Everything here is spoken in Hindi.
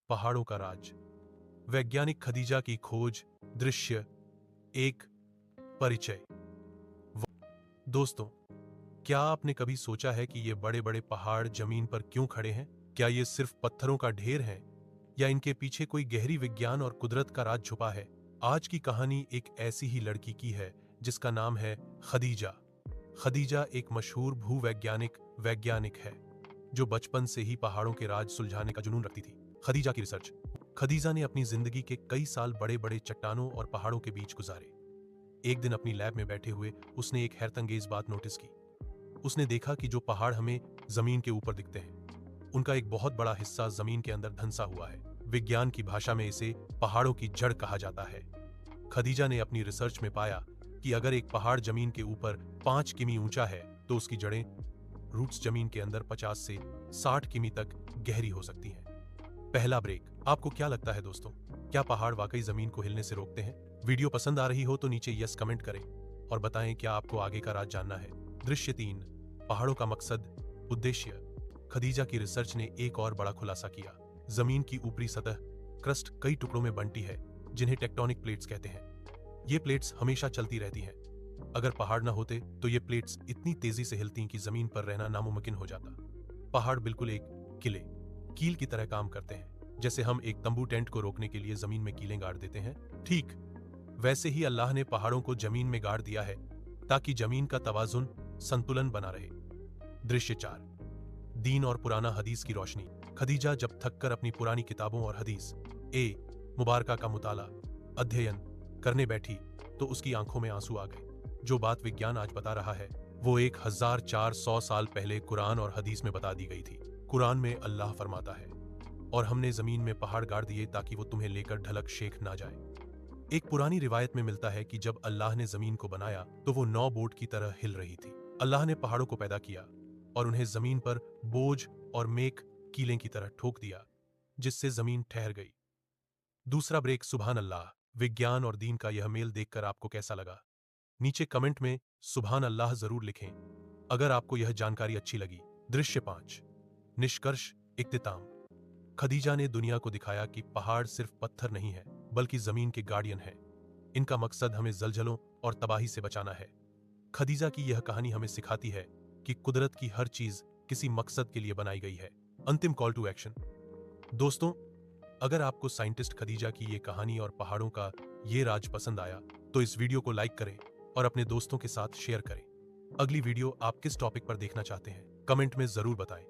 पहाड़ों का राज, वैज्ञानिक खदीजा की खोज, दृश्य एक, परिचय। दोस्तों, क्या आपने कभी सोचा है कि ये बड़े बड़े पहाड़ जमीन पर क्यों खड़े हैं? क्या ये सिर्फ पत्थरों का ढेर है या इनके पीछे कोई गहरी विज्ञान और कुदरत का राज छुपा है? आज की कहानी एक ऐसी ही लड़की की है जिसका नाम है खदीजा। खदीजा एक मशहूर वैज्ञानिक है जो बचपन से ही पहाड़ों के राज सुलझाने का जुनून रखती थी। खदीजा की रिसर्च। खदीजा ने अपनी जिंदगी के कई साल बड़े बड़े चट्टानों और पहाड़ों के बीच गुजारे। एक दिन अपनी लैब में बैठे हुए उसने एक हैरतअंगेज बात नोटिस की। उसने देखा कि जो पहाड़ हमें जमीन के ऊपर दिखते हैं, उनका एक बहुत बड़ा हिस्सा जमीन के अंदर धंसा हुआ है। विज्ञान की भाषा में इसे पहाड़ों की जड़ कहा जाता है। खदीजा ने अपनी रिसर्च में पाया कि अगर एक पहाड़ जमीन के ऊपर 5 किमी ऊंचा है तो उसकी जड़ें, रूट्स जमीन के अंदर 50 से 60 किमी तक गहरी हो सकती हैं। पहला ब्रेक। आपको क्या लगता है दोस्तों, क्या पहाड़ वाकई जमीन को हिलने से रोकते हैं? वीडियो पसंद आ रही हो तो नीचे यस कमेंट करें और बताएं क्या आपको आगे का राज जानना है। दृश्य 3, पहाड़ों का मकसद, उद्देश्य। खदीजा की रिसर्च ने एक और बड़ा खुलासा किया। जमीन की ऊपरी सतह, क्रस्ट, कई टुकड़ों में बनती है जिन्हें टेक्टोनिक प्लेट्स कहते हैं। ये प्लेट्स हमेशा चलती रहती हैं। अगर पहाड़ न होते तो ये प्लेट्स इतनी तेजी से हिलती कि जमीन पर रहना नामुमकिन हो जाता। पहाड़ बिल्कुल एक कील की तरह काम करते हैं। जैसे हम एक तंबू टेंट को रोकने के लिए जमीन में कीलें गाड़ देते हैं, ठीक वैसे ही अल्लाह ने पहाड़ों को जमीन में गाड़ दिया है ताकि जमीन का तवाजुन, संतुलन बना रहे। दृश्य 4, दीन और पुराना हदीस की रोशनी। खदीजा जब थककर अपनी पुरानी किताबों और हदीस मुबारका का अध्ययन करने बैठी तो उसकी आंखों में आंसू आ गए। जो बात विज्ञान आज बता रहा है वो 1400 साल पहले कुरान और हदीस में बता दी गई थी। कुरान में अल्लाह फरमाता है, और हमने जमीन में पहाड़ गाड़ दिए ताकि वो तुम्हें लेकर ढलक शेख ना जाए। एक पुरानी रिवायत में मिलता है कि जब अल्लाह ने जमीन को बनाया तो वो 9 बोट की तरह हिल रही थी। अल्लाह ने पहाड़ों को पैदा किया और उन्हें जमीन पर बोझ और कीलें की तरह ठोक दिया, जिससे जमीन ठहर गई। दूसरा ब्रेक। सुभान अल्लाह। विज्ञान और दीन का यह मेल देखकर आपको कैसा लगा? नीचे कमेंट में सुभान अल्लाह जरूर लिखें अगर आपको यह जानकारी अच्छी लगी। दृश्य 5, निष्कर्ष, इख्तिताम। खदीजा ने दुनिया को दिखाया कि पहाड़ सिर्फ पत्थर नहीं है बल्कि जमीन के गार्डियन है। इनका मकसद हमें जलजलों और तबाही से बचाना है। खदीजा की यह कहानी हमें सिखाती है कि कुदरत की हर चीज किसी मकसद के लिए बनाई गई है। अंतिम कॉल टू एक्शन। दोस्तों, अगर आपको साइंटिस्ट खदीजा की ये कहानी और पहाड़ों का ये राज पसंद आया तो इस वीडियो को लाइक करें और अपने दोस्तों के साथ शेयर करें। अगली वीडियो आप किस टॉपिक पर देखना चाहते हैं कमेंट में जरूर बताएं।